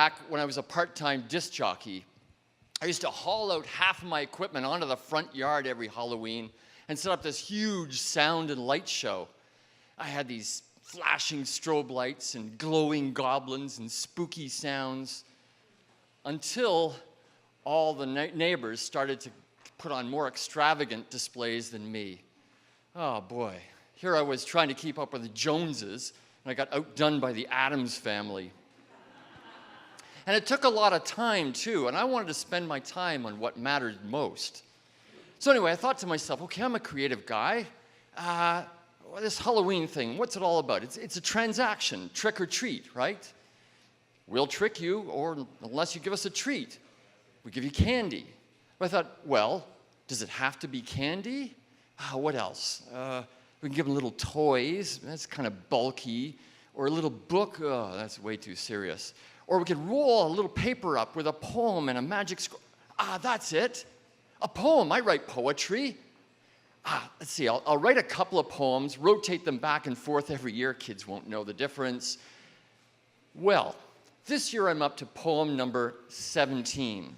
back when I was a part-time disc jockey. I used to haul out half of my equipment onto the front yard every Halloween and set up this huge sound and light show. I had these flashing strobe lights and glowing goblins and spooky sounds until all the neighbors started to put on more extravagant displays than me. Oh boy, here I was trying to keep up with the Joneses, and I got outdone by the Addams family. And it took a lot of time too, and I wanted to spend my time on what mattered most. So anyway, I thought to myself, okay, I'm a creative guy. This Halloween thing, what's it all about? It's a transaction, trick or treat, right? We'll trick you, or unless you give us a treat, we give you candy. But I thought, well, does it have to be candy? What else? We can give them little toys. That's kind of bulky. Or a little book. Oh, that's way too serious. Or we could roll a little paper up with a poem and a magic scroll. That's it. A poem. I write poetry. Let's see. I'll write a couple of poems, rotate them back and forth every year. Kids won't know the difference. Well, this year I'm up to poem number 17.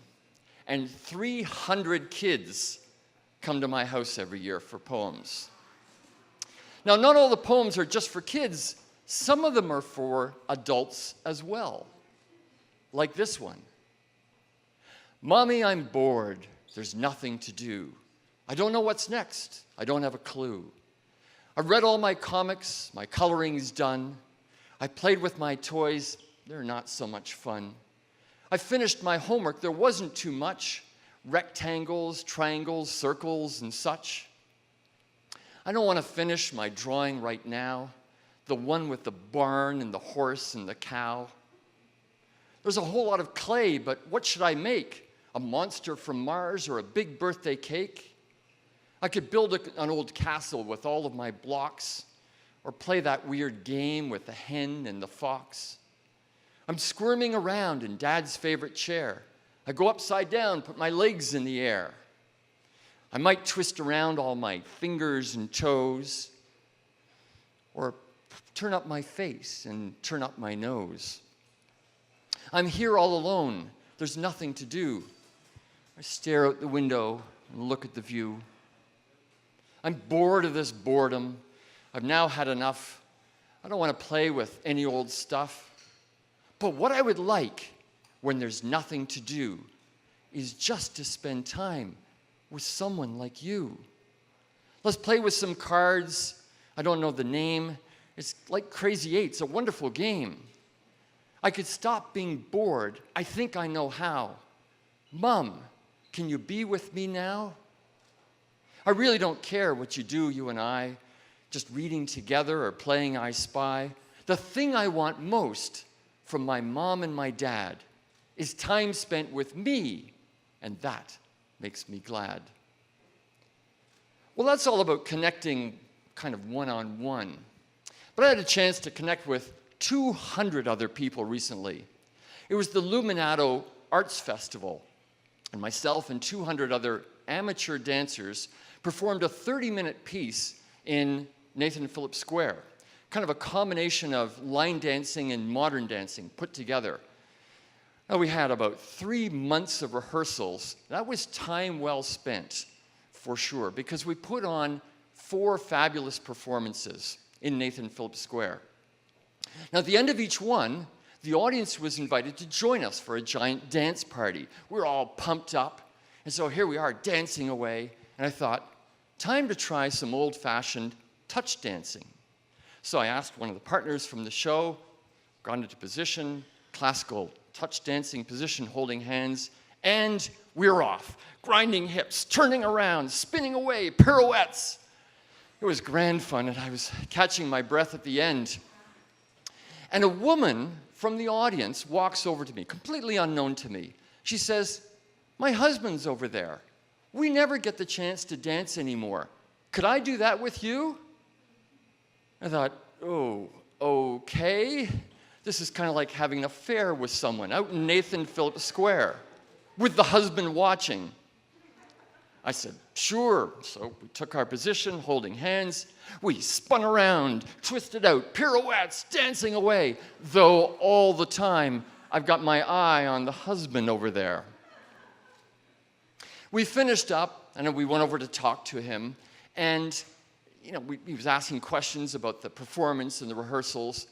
And 300 kids come to my house every year for poems. Now, not all the poems are just for kids. Some of them are for adults as well. Like this one. Mommy, I'm bored. There's nothing to do. I don't know what's next. I don't have a clue. I've read all my comics. My coloring's done. I played with my toys. They're not so much fun. I finished my homework. There wasn't too much. Rectangles, triangles, circles, and such. I don't want to finish my drawing right now. The one with the barn and the horse and the cow. There's a whole lot of clay, but what should I make? A monster from Mars or a big birthday cake? I could build an old castle with all of my blocks, or play that weird game with the hen and the fox. I'm squirming around in Dad's favorite chair. I go upside down, put my legs in the air. I might twist around all my fingers and toes, or turn up my face and turn up my nose. I'm here all alone. There's nothing to do. I stare out the window and look at the view. I'm bored of this boredom. I've now had enough. I don't want to play with any old stuff. But what I would like when there's nothing to do is just to spend time with someone like you. Let's play with some cards. I don't know the name. It's like Crazy 8. It's a wonderful game. I could stop being bored. I think I know how. Mom, can you be with me now? I really don't care what you do, you and I, just reading together or playing I Spy. The thing I want most from my mom and my dad is time spent with me, and that makes me glad. Well, that's all about connecting kind of one-on-one. But I had a chance to connect with 200 other people recently. It was the Luminato Arts Festival, and myself and 200 other amateur dancers performed a 30-minute piece in Nathan Phillips Square, kind of a combination of line dancing and modern dancing put together. Now, we had about 3 months of rehearsals. That was time well spent, for sure, because we put on 4 fabulous performances in Nathan Phillips Square. Now, at the end of each one, the audience was invited to join us for a giant dance party. We were all pumped up, and so here we are dancing away, and I thought, time to try some old-fashioned touch dancing. So I asked one of the partners from the show, got into position, classical touch dancing position, holding hands, and we're off. Grinding hips, turning around, spinning away, pirouettes. It was grand fun, and I was catching my breath at the end. And a woman from the audience walks over to me, completely unknown to me. She says, "My husband's over there. We never get the chance to dance anymore. Could I do that with you?" I thought, oh, okay. This is kind of like having an affair with someone out in Nathan Phillips Square with the husband watching. I said, sure. So we took our position, holding hands. We spun around, twisted out, pirouettes, dancing away, though all the time I've got my eye on the husband over there. We finished up, and we went over to talk to him, and he was asking questions about the performance and the rehearsals.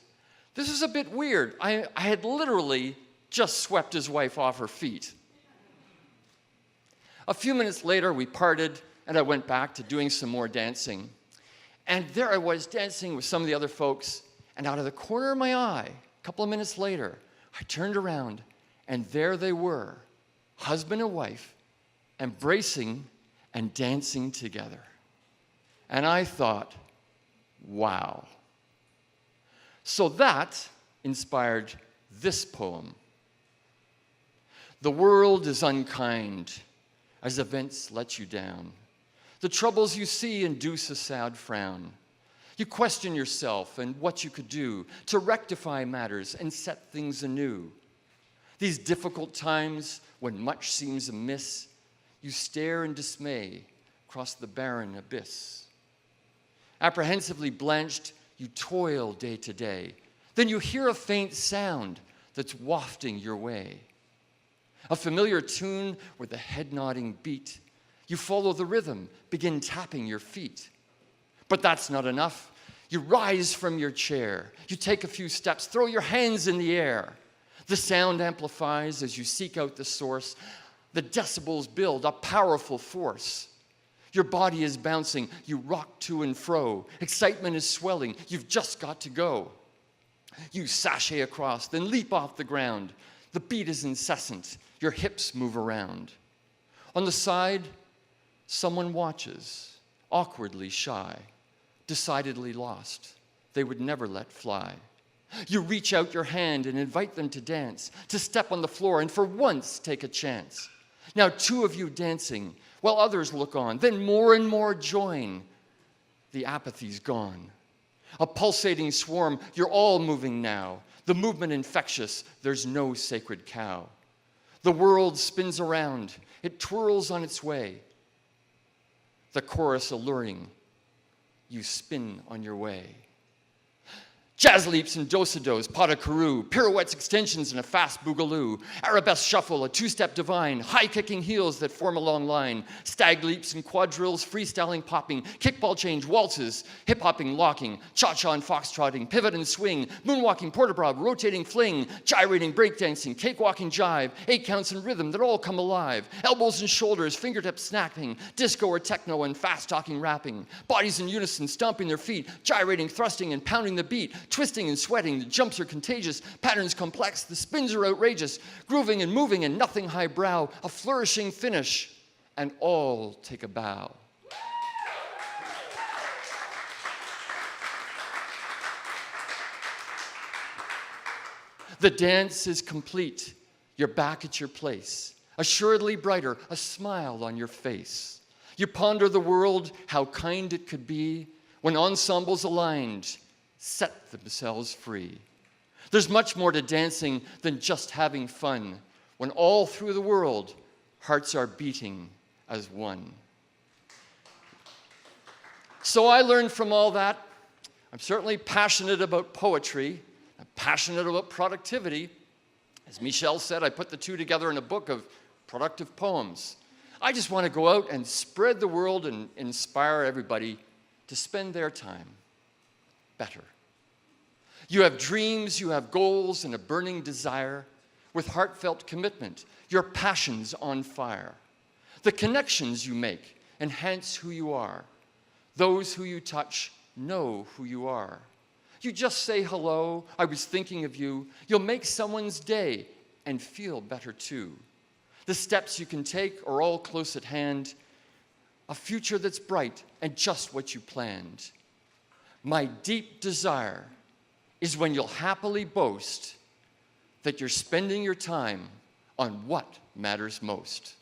This was a bit weird. I had literally just swept his wife off her feet. A few minutes later, we parted, and I went back to doing some more dancing. And there I was dancing with some of the other folks, and out of the corner of my eye, a couple of minutes later, I turned around, and there they were, husband and wife, embracing and dancing together. And I thought, wow. So that inspired this poem. The world is unkind as events let you down. The troubles you see induce a sad frown. You question yourself and what you could do to rectify matters and set things anew. These difficult times, when much seems amiss, you stare in dismay across the barren abyss. Apprehensively blanched, you toil day to day. Then you hear a faint sound that's wafting your way. A familiar tune with a head-nodding beat. You follow the rhythm, begin tapping your feet. But that's not enough. You rise from your chair. You take a few steps, throw your hands in the air. The sound amplifies as you seek out the source. The decibels build a powerful force. Your body is bouncing. You rock to and fro. Excitement is swelling. You've just got to go. You sashay across, then leap off the ground. The beat is incessant. Your hips move around. On the side, someone watches, awkwardly shy, decidedly lost. They would never let fly. You reach out your hand and invite them to dance, to step on the floor and for once take a chance. Now 2 of you dancing, while others look on, then more and more join. The apathy's gone. A pulsating swarm, you're all moving now. The movement infectious, there's no sacred cow. The world spins around, it twirls on its way. The chorus alluring, you spin on your way. Jazz leaps and do-si-dos, pas de courroux, pirouettes, extensions, and a fast boogaloo. Arabesque shuffle, a 2-step divine, high-kicking heels that form a long line. Stag leaps and quadrilles, freestyling popping, kickball change, waltzes, hip-hopping, locking, cha-cha and foxtrotting, pivot and swing, moonwalking, port-a-bras, rotating fling, gyrating, breakdancing, cakewalking jive, 8 counts in rhythm that all come alive. Elbows and shoulders, fingertips snapping, disco or techno and fast-talking rapping. Bodies in unison, stomping their feet, gyrating, thrusting, and pounding the beat. Twisting and sweating, the jumps are contagious, patterns complex, the spins are outrageous, grooving and moving and nothing highbrow, a flourishing finish, and all take a bow. The dance is complete. You're back at your place, assuredly brighter, a smile on your face. You ponder the world, how kind it could be when ensembles aligned set themselves free. There's much more to dancing than just having fun, when all through the world, hearts are beating as one. So I learned from all that, I'm certainly passionate about poetry, I'm passionate about productivity. As Michel said, I put the 2 together in a book of productive poems. I just want to go out and spread the world and inspire everybody to spend their time better. You have dreams, you have goals, and a burning desire. With heartfelt commitment, your passion's on fire. The connections you make enhance who you are. Those who you touch know who you are. You just say hello, I was thinking of you. You'll make someone's day and feel better too. The steps you can take are all close at hand. A future that's bright and just what you planned. My deep desire is when you'll happily boast that you're spending your time on what matters most.